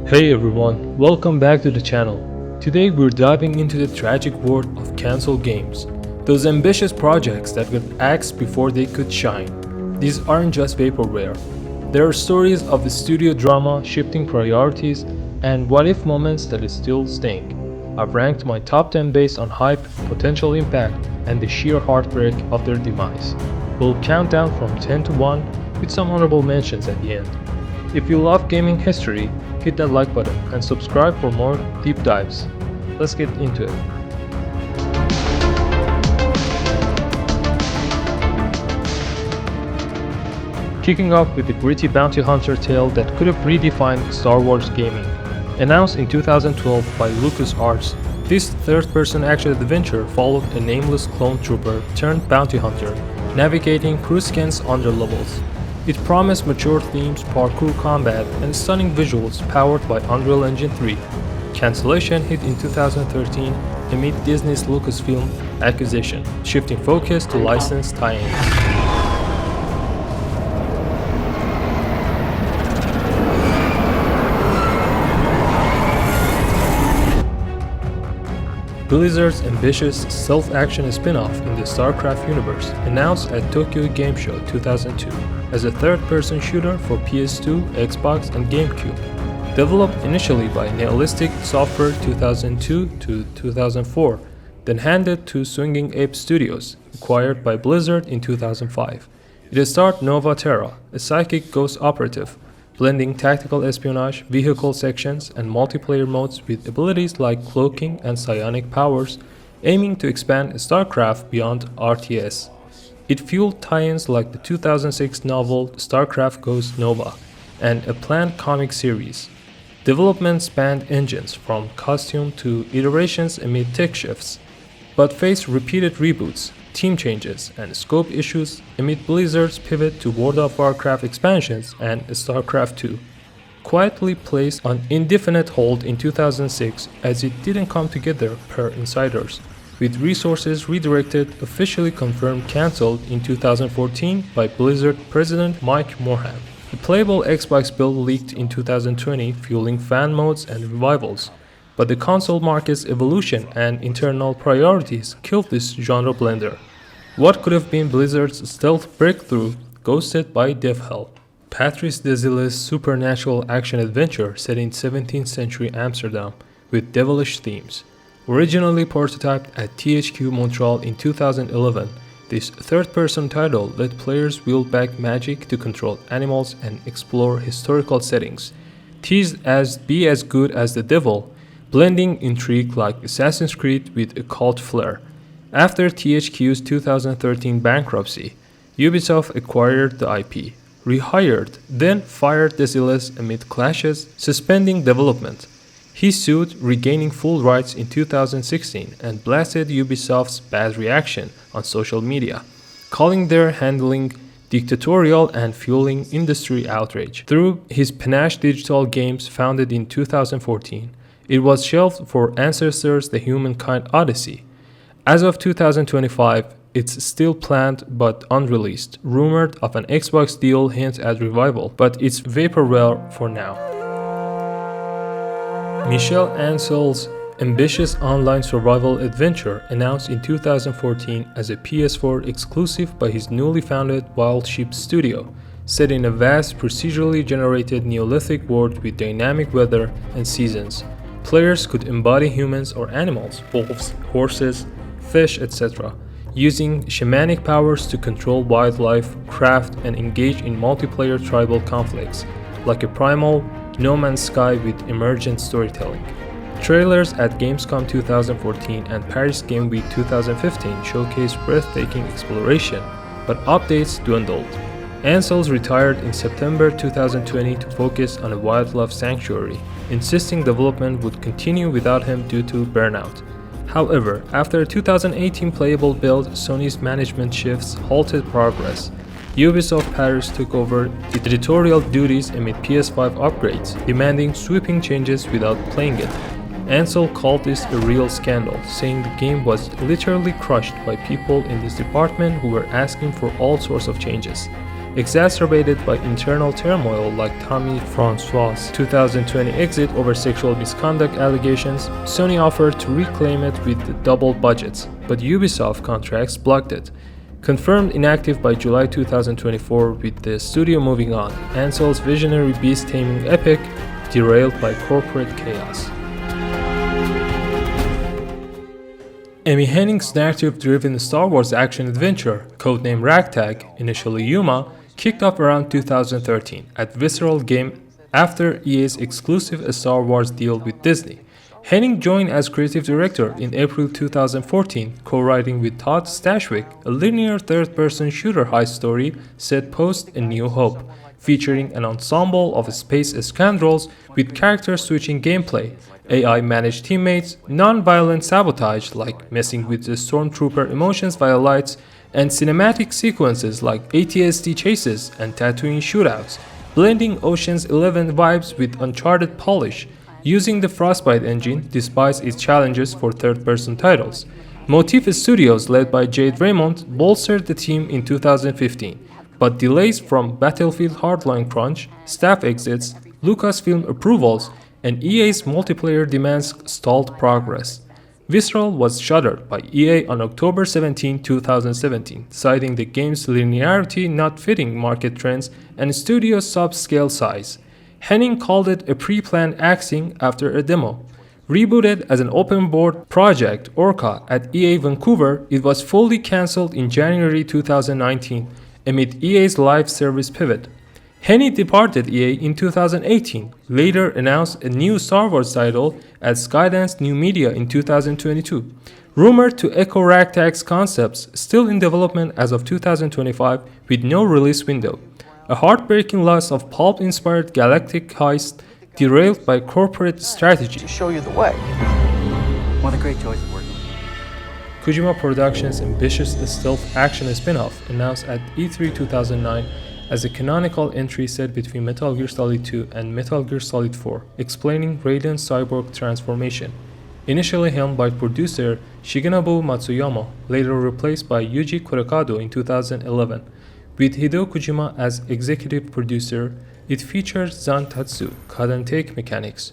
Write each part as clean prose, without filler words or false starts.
Hey everyone, welcome back to the channel. Today we're diving into the tragic world of cancelled games. Those ambitious projects that got axed before they could shine. These aren't just vaporware. There are stories of the studio drama, shifting priorities, and what-if moments that still sting. I've ranked my top 10 based on hype, potential impact, and the sheer heartbreak of their demise. We'll count down from 10 to 1 with some honorable mentions at the end. If you love gaming history, hit that like button and subscribe for more deep dives. Let's get into it. Kicking off with the gritty bounty hunter tale that could have redefined Star Wars gaming. Announced in 2012 by LucasArts, this third-person action adventure followed a nameless clone trooper turned bounty hunter, navigating Coruscant's underlevels. It promised mature themes, parkour combat, and stunning visuals powered by Unreal Engine 3. Cancellation hit in 2013 amid Disney's Lucasfilm acquisition, shifting focus to licensed tie-ins. Blizzard's ambitious stealth-action spin-off in the StarCraft universe, announced at Tokyo Game Show 2002 as a third-person shooter for PS2, Xbox, and GameCube. Developed initially by Nihilistic Software 2002 to 2004, then handed to Swinging Ape Studios, acquired by Blizzard in 2005. It starred Nova Terra, a psychic ghost operative, blending tactical espionage, vehicle sections, and multiplayer modes with abilities like cloaking and psionic powers, aiming to expand StarCraft beyond RTS. It fueled tie-ins like the 2006 novel StarCraft Ghost Nova and a planned comic series. Development spanned engines from costume to iterations amid tech shifts, but faced repeated reboots, team changes, and scope issues amid Blizzard's pivot to World of Warcraft expansions and StarCraft 2. Quietly placed on indefinite hold in 2006 as it didn't come together per insiders, with resources redirected, officially confirmed cancelled in 2014 by Blizzard President Mike Morhaime. The playable Xbox build leaked in 2020, fueling fan modes and revivals, but the console market's evolution and internal priorities killed this genre blender. What could have been Blizzard's stealth breakthrough ghosted by dev-hell. Patrice Désilet's supernatural action-adventure set in 17th century Amsterdam with devilish themes. Originally prototyped at THQ Montreal in 2011, this third-person title let players wield back magic to control animals and explore historical settings. Teased as be as good as the devil, blending intrigue like Assassin's Creed with a cult flair. After THQ's 2013 bankruptcy, Ubisoft acquired the IP, rehired, then fired Désilet amid clashes, suspending development. He sued, regaining full rights in 2016, and blasted Ubisoft's bad reaction on social media, calling their handling dictatorial and fueling industry outrage. Through his Panache Digital Games, founded in 2014, it was shelved for Ancestors: The Humankind Odyssey. As of 2025, it's still planned but unreleased. Rumored of an Xbox deal hints at revival, but it's vaporware for now. Michel Ancel's ambitious online survival adventure, announced in 2014 as a PS4 exclusive by his newly founded Wild Sheep Studio, set in a vast procedurally generated Neolithic world with dynamic weather and seasons. Players could embody humans or animals, wolves, horses, fish, etc., using shamanic powers to control wildlife, craft, and engage in multiplayer tribal conflicts, like a primal No Man's Sky with emergent storytelling. Trailers at Gamescom 2014 and Paris Game Week 2015 showcased breathtaking exploration, but updates dwindled. Ancel's retired in September 2020 to focus on a wildlife sanctuary, insisting development would continue without him due to burnout. However, after a 2018 playable build, Sony's management shifts halted progress. Ubisoft Paris took over editorial duties amid PS5 upgrades, demanding sweeping changes without playing it. Ansel called this a real scandal, saying the game was literally crushed by people in this department who were asking for all sorts of changes. Exacerbated by internal turmoil like Tommy Francois' 2020 exit over sexual misconduct allegations, Sony offered to reclaim it with the doubled budgets, but Ubisoft contracts blocked it. Confirmed inactive by July 2024 with the studio moving on, Ansel's visionary beast-taming epic derailed by corporate chaos. Amy Hennig's narrative-driven Star Wars action-adventure, codenamed Ragtag, initially Yuma, kicked off around 2013 at Visceral Game after EA's exclusive Star Wars deal with Disney. Hennig joined as creative director in April 2014, co-writing with Todd Stashwick a linear third-person shooter heist story set post A New Hope, featuring an ensemble of space scoundrels with character-switching gameplay, AI-managed teammates, non-violent sabotage like messing with the stormtrooper emotions via lights, and cinematic sequences like AT-ST chases and Tatooine shootouts, blending Ocean's 11 vibes with Uncharted polish, using the Frostbite engine despite its challenges for third-person titles. Motif Studios, led by Jade Raymond, bolstered the team in 2015, but delays from Battlefield Hardline crunch, staff exits, Lucasfilm approvals, and EA's multiplayer demands stalled progress. Visceral was shuttered by EA on October 17, 2017, citing the game's linearity not fitting market trends and studio's subscale size. Hennig called it a pre-planned axing after a demo. Rebooted as an open-board project, Orca, at EA Vancouver, it was fully cancelled in January 2019 amid EA's live service pivot. Hennig departed EA in 2018, later announced a new Star Wars title at Skydance New Media in 2022. Rumored to echo Ragtag's concepts, still in development as of 2025 with no release window. A heartbreaking loss of pulp-inspired galactic heist derailed by corporate strategy. To show you the way. One of the great joys of working. Kojima Productions' ambitious stealth action spin-off announced at E3 2009 as a canonical entry set between Metal Gear Solid 2 and Metal Gear Solid 4, explaining Raiden's cyborg transformation. Initially helmed by producer Shigenobu Matsuyama, later replaced by Yuji Kurekado in 2011. With Hideo Kojima as executive producer, it features Zantatsu cut-and-take mechanics,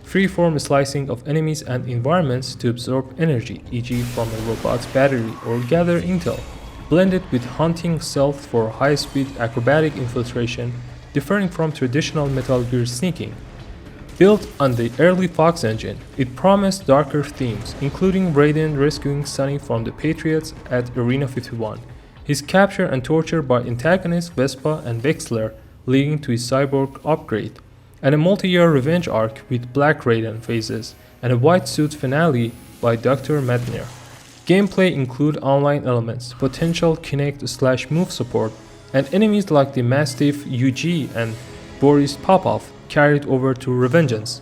free-form slicing of enemies and environments to absorb energy, e.g. from a robot's battery, or gather intel, blended with hunting stealth for high-speed acrobatic infiltration, differing from traditional Metal Gear sneaking. Built on the early Fox engine, it promised darker themes, including Raiden rescuing Sonny from the Patriots at Arena 51, his capture and torture by antagonists Vespa and Wexler leading to his cyborg upgrade, and a multi-year revenge arc with Black Raiden phases, and a white suit finale by Dr. Medner. Gameplay include online elements, potential Kinect/move support, and enemies like the Mastiff UG and Boris Popov carried over to Revengeance.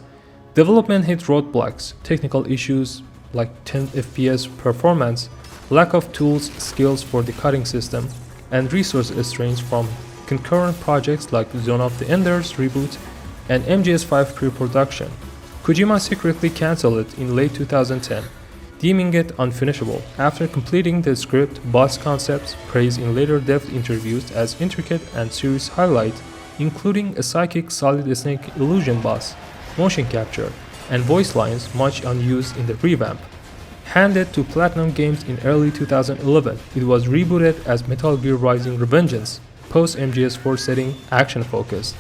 Development hit roadblocks, technical issues like 10 FPS performance, lack of tools, skills for the cutting system, and resource restraints from concurrent projects like Zone of the Enders reboot and MGS5 pre-production. Kojima secretly cancelled it in late 2010, deeming it unfinishable. After completing the script, boss concepts praised in later dev interviews as intricate and serious highlights, including a psychic solid snake illusion boss, motion capture, and voice lines much unused in the revamp. Handed to Platinum Games in early 2011, it was rebooted as Metal Gear Rising Revengeance, post-MGS4 setting, action-focused.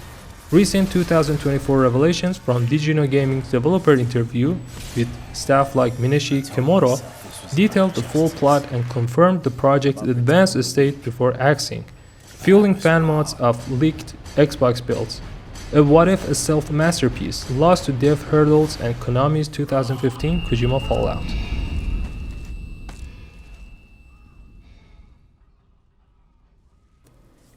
Recent 2024 revelations from Digino Gaming's developer interview with staff like Mineshi Kimura detailed the full plot and confirmed the project's advanced state before axing, fueling fan mods of leaked Xbox builds. A what-if stealth masterpiece lost to dev hurdles and Konami's 2015 Kojima Fallout.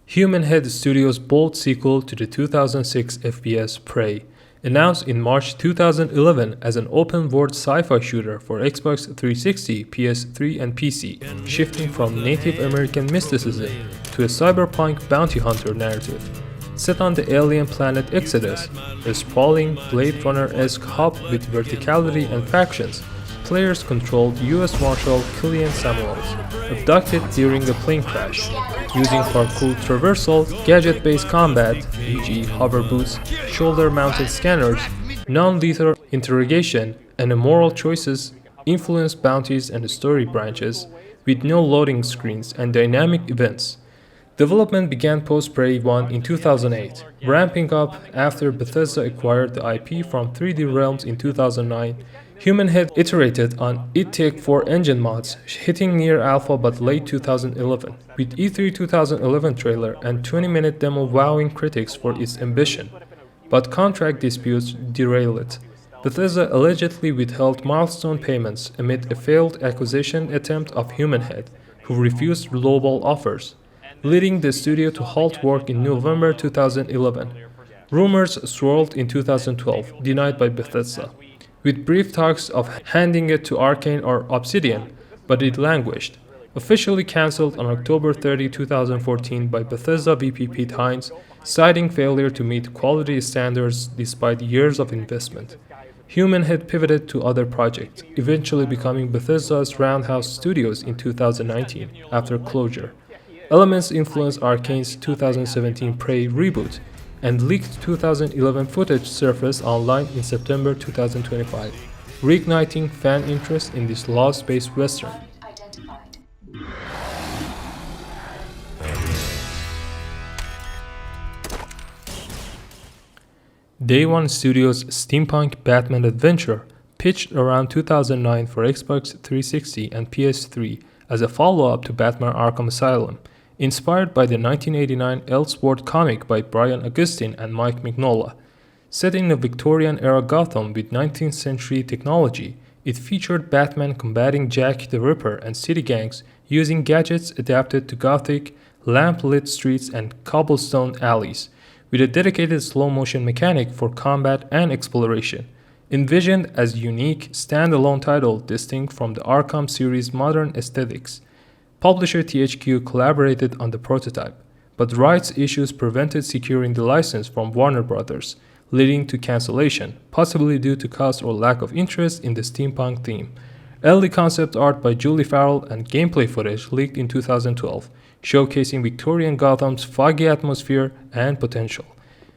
Human Head Studios' bold sequel to the 2006 FPS Prey, announced in March 2011 as an open-world sci-fi shooter for Xbox 360, PS3, and PC, shifting from Native American mysticism to a cyberpunk bounty hunter narrative. set on the alien planet Exodus, a sprawling Blade Runner-esque hub with verticality and factions. Players controlled U.S. Marshal Killian Samuels, abducted during a plane crash. Using parkour traversal, gadget-based combat, e.g. hover boots, shoulder-mounted scanners, non-lethal interrogation, and moral choices influence bounties and story branches, with no loading screens and dynamic events. Development began post-Prey 1 in 2008, ramping up after Bethesda acquired the IP from 3D Realms in 2009. Human Head iterated on It Take-4 engine mods, hitting near alpha but late 2011, with E3 2011 trailer and 20-minute demo wowing critics for its ambition. But contract disputes derailed it. Bethesda allegedly withheld milestone payments amid a failed acquisition attempt of Human Head, who refused lowball offers, leading the studio to halt work in November 2011. Rumors swirled in 2012, denied by Bethesda, with brief talks of handing it to Arcane or Obsidian, but it languished. Officially cancelled on October 30, 2014 by Bethesda VP Pete Hines, citing failure to meet quality standards despite years of investment. Human Head pivoted to other projects, eventually becoming Bethesda's Roundhouse Studios in 2019, after closure. Elements influenced Arcane's 2017 Prey reboot, and leaked 2011 footage surfaced online in September 2025, reigniting fan interest in this law-based western. Day One Studios' steampunk Batman adventure, pitched around 2009 for Xbox 360 and PS3 as a follow-up to Batman Arkham Asylum, inspired by the 1989 Elseworld comic by Brian Augustine and Mike Mignola. Set in a Victorian-era Gotham with 19th century technology, it featured Batman combating Jack the Ripper and city gangs using gadgets adapted to Gothic, lamp-lit streets and cobblestone alleys, with a dedicated slow-motion mechanic for combat and exploration. Envisioned as a unique, standalone title distinct from the Arkham series' modern aesthetics, publisher THQ collaborated on the prototype, but rights issues prevented securing the license from Warner Bros., leading to cancellation, possibly due to cost or lack of interest in the steampunk theme. Early concept art by Julie Farrell and gameplay footage leaked in 2012, showcasing Victorian Gotham's foggy atmosphere and potential.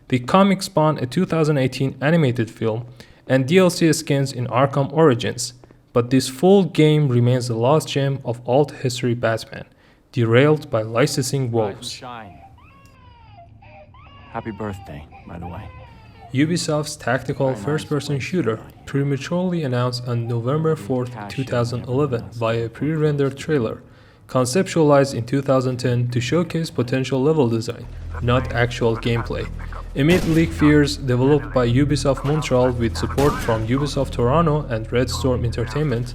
The comic spawned a 2018 animated film and DLC skins in Arkham Origins, but this full game remains the lost gem of alt history Batman, derailed by licensing woes. Happy birthday, by the way. Ubisoft's tactical first-person shooter prematurely announced on November 4, 2011 via a pre-rendered trailer, conceptualized in 2010 to showcase potential level design, not actual gameplay. Amid leak fears developed by Ubisoft Montreal with support from Ubisoft Toronto and Red Storm Entertainment,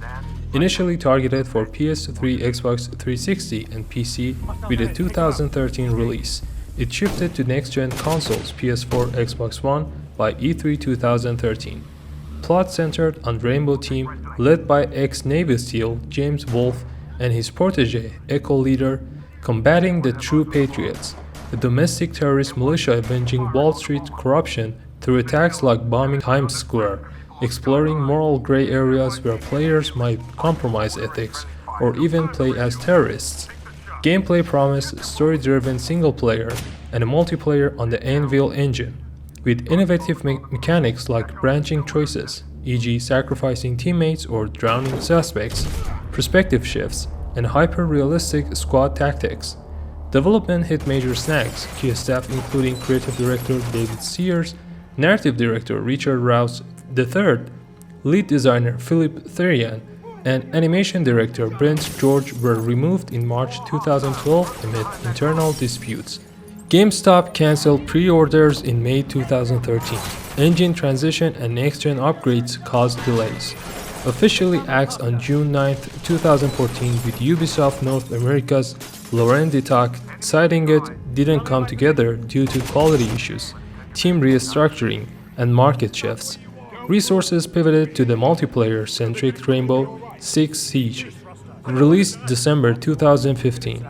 initially targeted for PS3, Xbox 360, and PC with a 2013 release. It shifted to next-gen consoles PS4, Xbox One by E3 2013. Plot centered on Rainbow Team led by ex-Navy SEAL James Wolfe and his protege, Echo Leader, combating the True Patriots, a domestic terrorist militia avenging Wall Street corruption through attacks like bombing Times Square, exploring moral gray areas where players might compromise ethics or even play as terrorists. Gameplay promised story-driven single-player and a multiplayer on the Anvil engine, with innovative mechanics like branching choices, e.g. sacrificing teammates or drowning suspects, perspective shifts, and hyper-realistic squad tactics. Development hit major snags, key staff including creative director David Sears, narrative director Richard Rouse III, lead designer Philip Therian, and animation director Brent George were removed in March 2012 amid internal disputes. GameStop canceled pre-orders in May 2013. Engine transition and next-gen upgrades caused delays. Officially axed on June 9, 2014 with Ubisoft North America's Laurent Detac citing it didn't come together due to quality issues, team restructuring, and market shifts. Resources pivoted to the multiplayer-centric Rainbow Six Siege, released December 2015.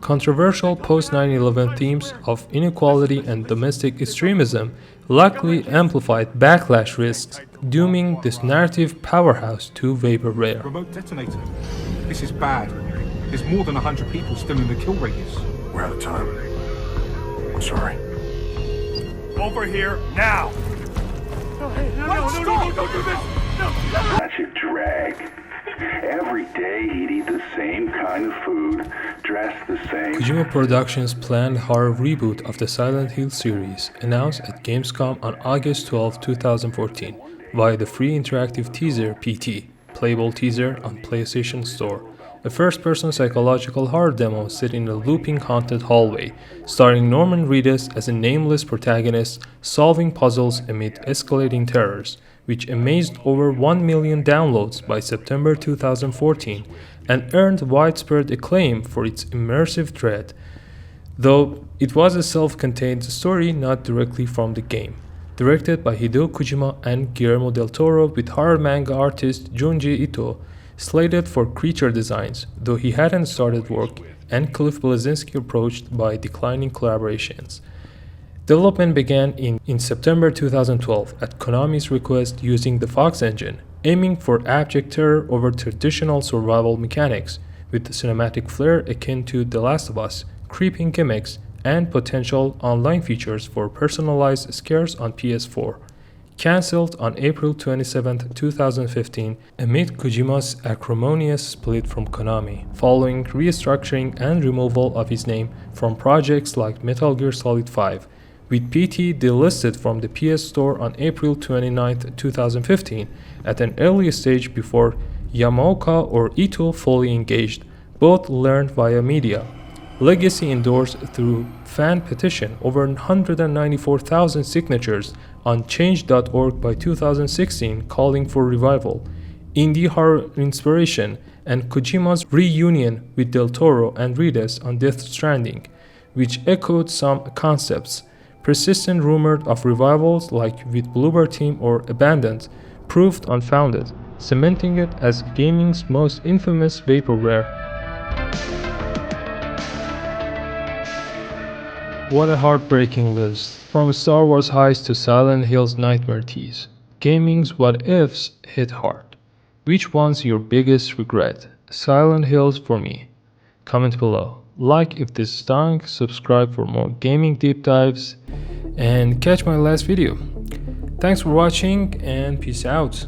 Controversial post 9/11 themes of inequality and domestic extremism likely amplified backlash risks, dooming this narrative powerhouse to vaporware. Remote detonator. This is bad. There's more than 100 people still in the kill radius. We're out of time. I'm sorry. Over here, now! No, don't do this! Such a drag. Every day he'd eat the same kind of food, dress the same. Kojima Productions' planned horror reboot of the Silent Hill series announced at Gamescom on August 12, 2014 via the free interactive teaser PT, playable teaser on PlayStation Store. A first-person psychological horror demo set in a looping haunted hallway, starring Norman Reedus as a nameless protagonist solving puzzles amid escalating terrors, which amazed over 1 million downloads by September 2014 and earned widespread acclaim for its immersive dread, though it was a self-contained story not directly from the game. Directed by Hideo Kojima and Guillermo del Toro, with horror manga artist Junji Ito slated for creature designs, though he hadn't started work, and Cliff Bleszinski approached by declining collaborations. Development began in September 2012 at Konami's request using the Fox engine, aiming for abject terror over traditional survival mechanics, with the cinematic flair akin to The Last of Us, creeping gimmicks, and potential online features for personalized scares on PS4. Cancelled on April 27, 2015, amid Kojima's acrimonious split from Konami, following restructuring and removal of his name from projects like Metal Gear Solid 5, with PT delisted from the PS Store on April 29, 2015, at an early stage before Yamaoka or Ito fully engaged, both learned via media. Legacy endorsed through fan petition over 194,000 signatures on change.org by 2016 calling for revival, indie horror inspiration, and Kojima's reunion with Del Toro and Reedus on Death Stranding, which echoed some concepts. Persistent rumors of revivals like with Bloober Team or Abandoned proved unfounded, cementing it as gaming's most infamous vaporware. What a heartbreaking list. From Star Wars highs to Silent Hill's nightmare tease, gaming's what-ifs hit hard. Which one's your biggest regret? Silent Hills for me. Comment below. Like if this stung, subscribe for more gaming deep dives, and catch my last video. Thanks for watching and peace out.